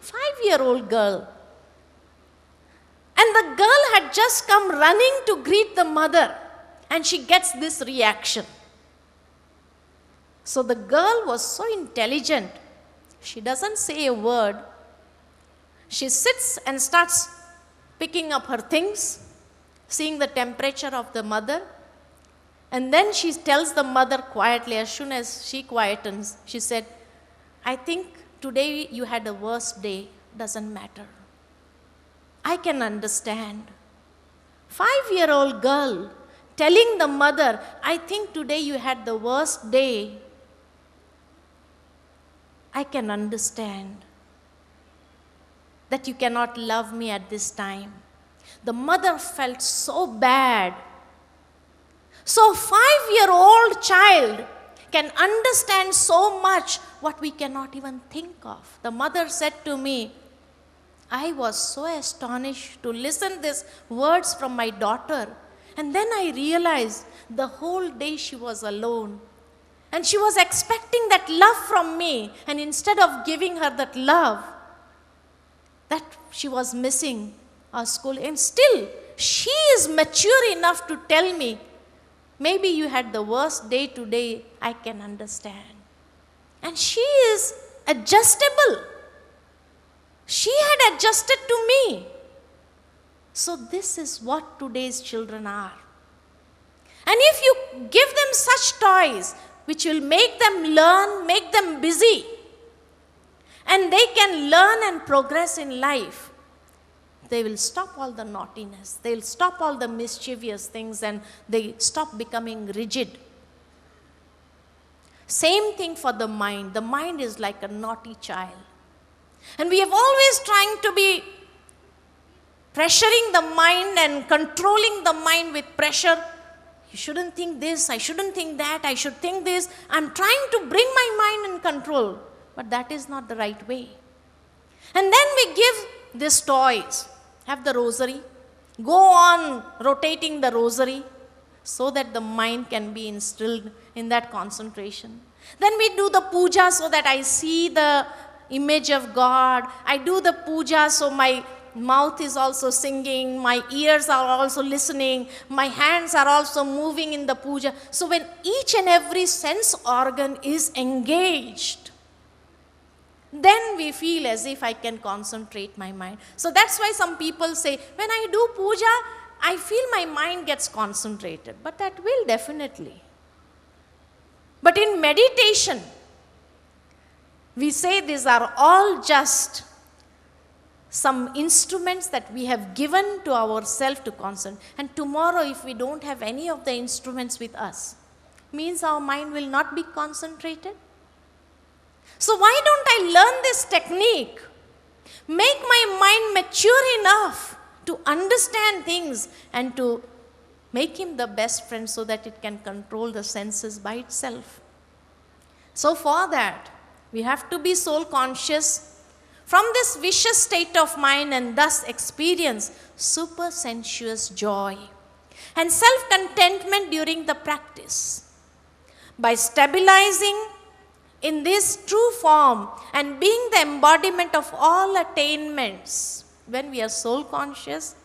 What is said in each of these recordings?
5-year-old girl. And the girl had just come running to greet the mother, and she gets this reaction. So the girl was so intelligent. She doesn't say a word. She sits and starts picking up her things, seeing the temperature of the mother. And then she tells the mother quietly, as soon as she quietens, she said, I think today you had a worse day. Doesn't matter. I can understand. 5-year-old girl telling the mother, I think today you had the worst day. I can understand that you cannot love me at this time. The mother felt so bad. So 5-year-old child can understand so much what we cannot even think of. The mother said to me, I was so astonished to listen these words from my daughter. And then I realized the whole day she was alone. And she was expecting that love from me. And instead of giving her that love, that she was missing our school. And still, she is mature enough to tell me, maybe you had the worst day today, I can understand. And she is adjustable. She had adjusted to me. So this is what today's children are. And if you give them such toys, which will make them learn, make them busy, and they can learn and progress in life, they will stop all the naughtiness, they will stop all the mischievous things, and they stop becoming rigid. Same thing for the mind. The mind is like a naughty child. And we have always trying to be pressuring the mind and controlling the mind with pressure. You shouldn't think this, I shouldn't think that, I should think this. I'm trying to bring my mind in control. But that is not the right way. And then we give these toys. Have the rosary. Go on rotating the rosary so that the mind can be instilled in that concentration. Then we do the puja so that I see the image of God. I do the puja so my mouth is also singing, my ears are also listening, my hands are also moving in the puja. So when each and every sense organ is engaged, then we feel as if I can concentrate my mind. So that's why some people say, when I do puja, I feel my mind gets concentrated. But that will definitely. But in meditation, we say these are all just some instruments that we have given to ourselves to concentrate. And tomorrow, if we don't have any of the instruments with us, means our mind will not be concentrated. So why don't I learn this technique? Make my mind mature enough to understand things and to make him the best friend so that it can control the senses by itself. So for that, we have to be soul conscious from this vicious state of mind and thus experience super sensuous joy and self-contentment during the practice. By stabilizing in this true form and being the embodiment of all attainments, when we are soul conscious,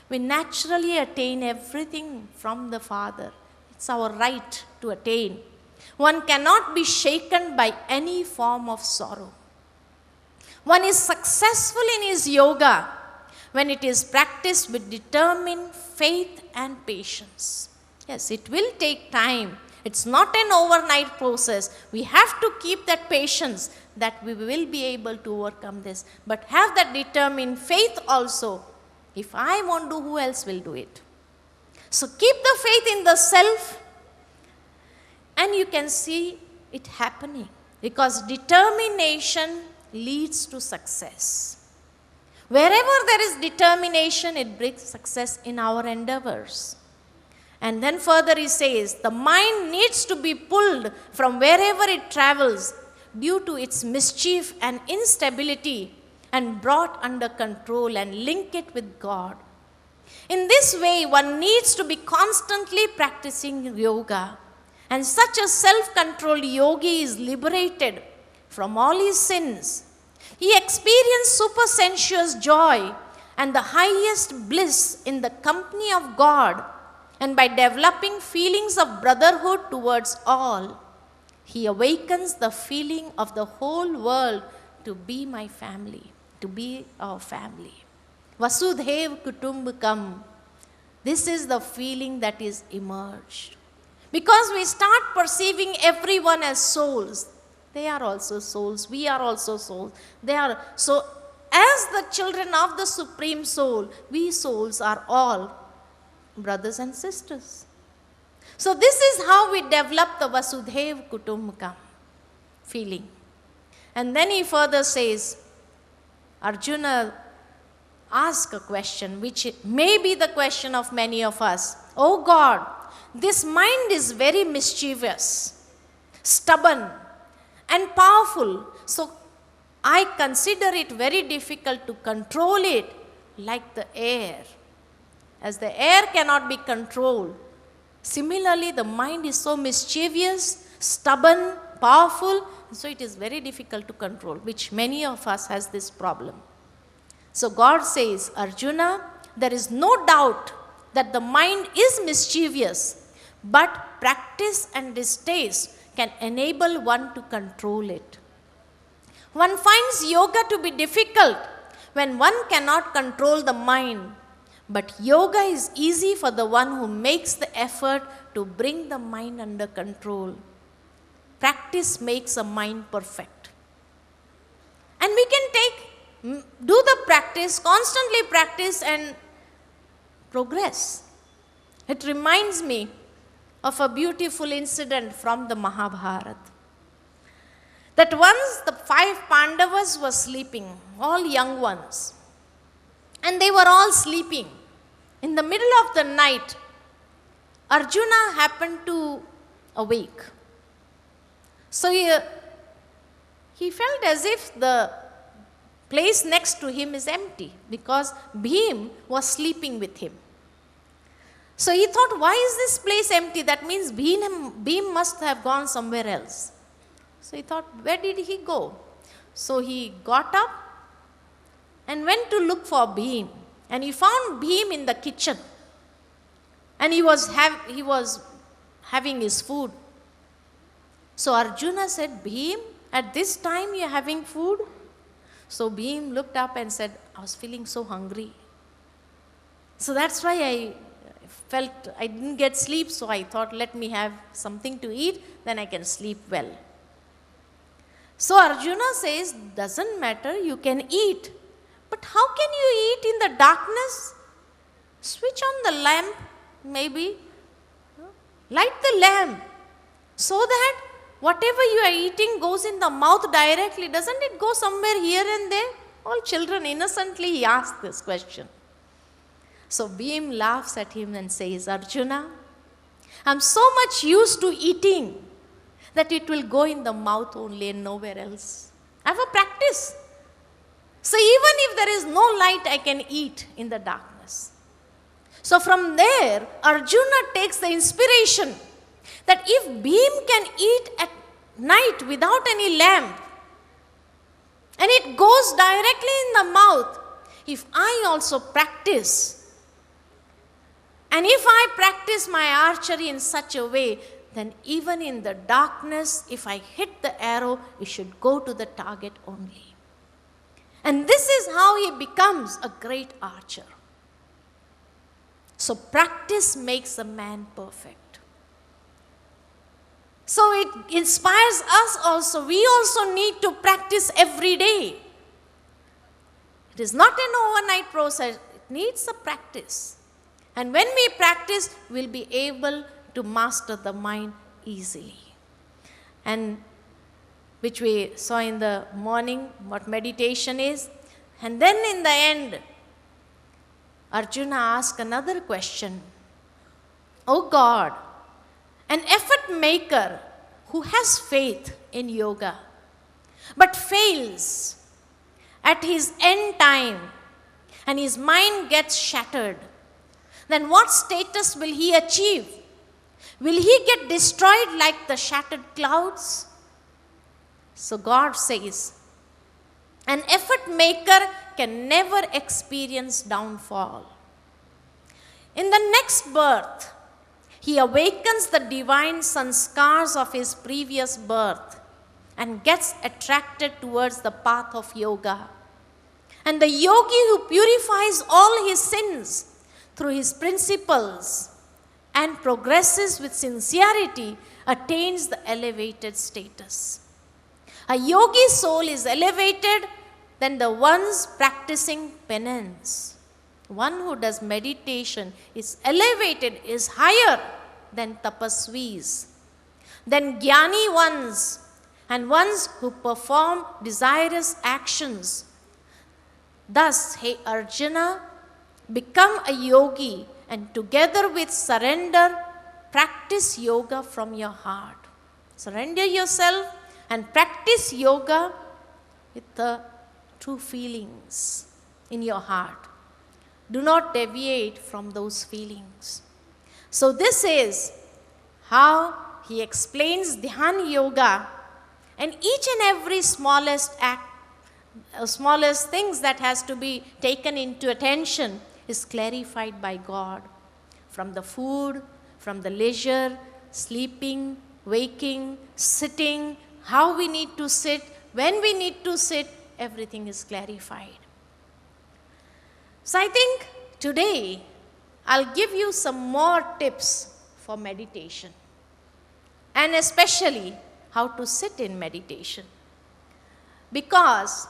we naturally attain everything from the Father. It's our right to attain. One cannot be shaken by any form of sorrow. One is successful in his yoga when it is practiced with determined faith and patience. Yes, it will take time. It's not an overnight process. We have to keep that patience that we will be able to overcome this. But have that determined faith also. If I won't do, who else will do it? So keep the faith in the self, and you can see it happening. Because determination leads to success. Wherever there is determination, it brings success in our endeavors. And then further he says, the mind needs to be pulled from wherever it travels due to its mischief and instability and brought under control and link it with God. In this way, one needs to be constantly practicing yoga. And such a self-controlled yogi is liberated from all his sins. He experienced supersensuous joy and the highest bliss in the company of God, and by developing feelings of brotherhood towards all, he awakens the feeling of the whole world to be my family, to be our family. Vasudhaiv Kutumbakam. This is the feeling that is emerged. Because we start perceiving everyone as souls. They are also souls. We are also souls. They are so. As the children of the Supreme Soul, we souls are all brothers and sisters. So this is how we develop the Vasudhaiv Kutumbakam feeling. And then he further says, Arjuna asked a question, which may be the question of many of us. Oh God, this mind is very mischievous, stubborn, and powerful. So I consider it very difficult to control it like the air. As the air cannot be controlled, similarly the mind is so mischievous, stubborn, powerful, so it is very difficult to control, which many of us has this problem. So God says, Arjuna, there is no doubt that the mind is mischievous, but practice and distaste can enable one to control it. One finds yoga to be difficult when one cannot control the mind, but yoga is easy for the one who makes the effort to bring the mind under control. Practice makes a mind perfect. And we can do the practice, constantly practice and progress. It reminds me of a beautiful incident from the Mahabharata. That once the 5 Pandavas were sleeping, all young ones, and they were all sleeping. In the middle of the night, Arjuna happened to awake. So he felt as if the place next to him is empty because Bhim was sleeping with him. So he thought, why is this place empty? That means Bhim must have gone somewhere else. So he thought, where did he go? So he got up and went to look for Bhim. And he found Bhim in the kitchen. And he was having his food. So Arjuna said, Bhim, at this time you are having food? So Bhim looked up and said, I was feeling so hungry. So that's why I felt I didn't get sleep. So I thought, let me have something to eat, then I can sleep well. So Arjuna says, doesn't matter, you can eat. But how can you eat in the darkness? Switch on the lamp, maybe. Light the lamp so that whatever you are eating goes in the mouth directly. Doesn't it go somewhere here and there? All children innocently ask this question. So Bhim laughs at him and says, Arjuna, I'm so much used to eating that it will go in the mouth only and nowhere else. I have a practice. So even if there is no light, I can eat in the darkness. So from there, Arjuna takes the inspiration that if Bhim can eat at night without any lamp, and it goes directly in the mouth, if I also practice, and if I practice my archery in such a way, then even in the darkness, if I hit the arrow, it should go to the target only. And this is how he becomes a great archer. So practice makes a man perfect. So it inspires us also. We also need to practice every day. It is not an overnight process. It needs a practice. And when we practice, we'll be able to master the mind easily. And which we saw in the morning, what meditation is. And then in the end, Arjuna asked another question. Oh God, an effort maker who has faith in yoga, but fails at his end time and his mind gets shattered, then what status will he achieve? Will he get destroyed like the shattered clouds? So God says, An effort maker can never experience downfall. In the next birth, he awakens the divine sanskars of his previous birth and gets attracted towards the path of yoga. And the yogi who purifies all his sins through his principles and progresses with sincerity attains the elevated status. A yogi soul is elevated than the ones practicing penance. One who does meditation is elevated, is higher than tapasvis, than jnani ones, and ones who perform desirous actions. Thus, hey Arjuna, become a yogi and together with surrender, practice yoga from your heart. Surrender yourself and practice yoga with the true feelings in your heart. Do not deviate from those feelings. So this is how he explains Dhyan Yoga, and each and every smallest act, smallest things that has to be taken into attention is clarified by God. From the food, from the leisure, sleeping, waking, sitting, how we need to sit, when we need to sit, everything is clarified. So I think today I'll give you some more tips for meditation, and especially how to sit in meditation. Because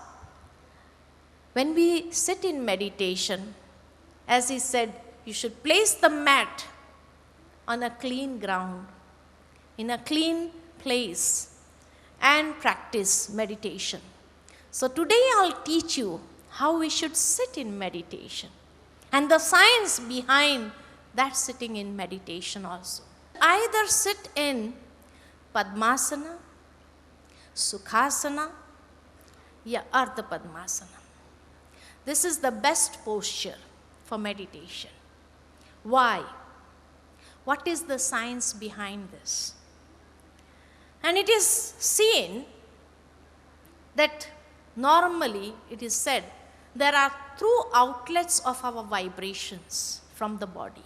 when we sit in meditation, as he said, you should place the mat on a clean ground, in a clean place, and practice meditation. So today I'll teach you how we should sit in meditation and the science behind that sitting in meditation also. Either sit in Padmasana, Sukhasana, ya Ardha Padmasana. This is the best posture for meditation. Why? What is the science behind this? And it is seen that normally it is said there are two outlets of our vibrations from the body.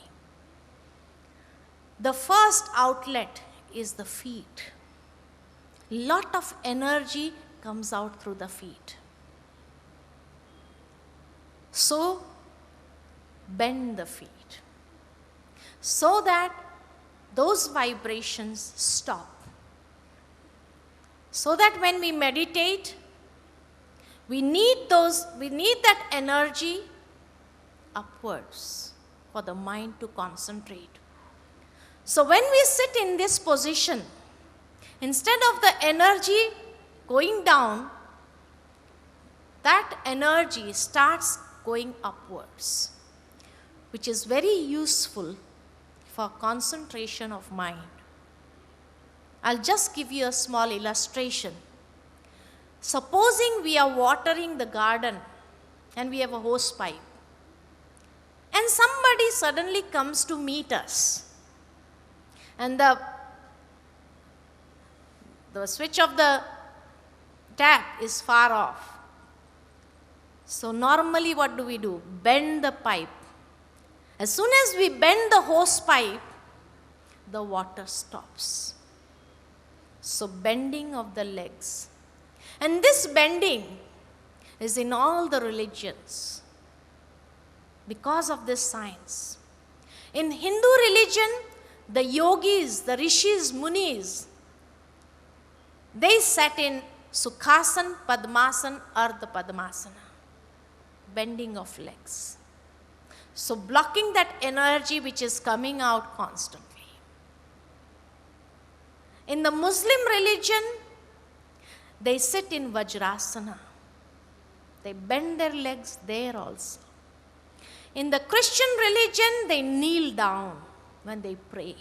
The first outlet is the feet. Lot of energy comes out through the feet. So bend the feet so that those vibrations stop. So that when we meditate, we need that energy upwards for the mind to concentrate. So when we sit in this position, instead of the energy going down, that energy starts going upwards, which is very useful for concentration of mind. I'll just give you a small illustration. Supposing we are watering the garden and we have a hose pipe, and somebody suddenly comes to meet us, and the switch of the tap is far off. So normally what do? Bend the pipe. As soon as we bend the hose pipe, the water stops. So bending of the legs. And this bending is in all the religions because of this science. In Hindu religion, the yogis, the rishis, munis, they sat in Sukhasana, Padmasana, Ardha Padmasana, bending of legs. So blocking that energy which is coming out constantly. In the Muslim religion, they sit in Vajrasana. They bend their legs there also. In the Christian religion, they kneel down when they pray.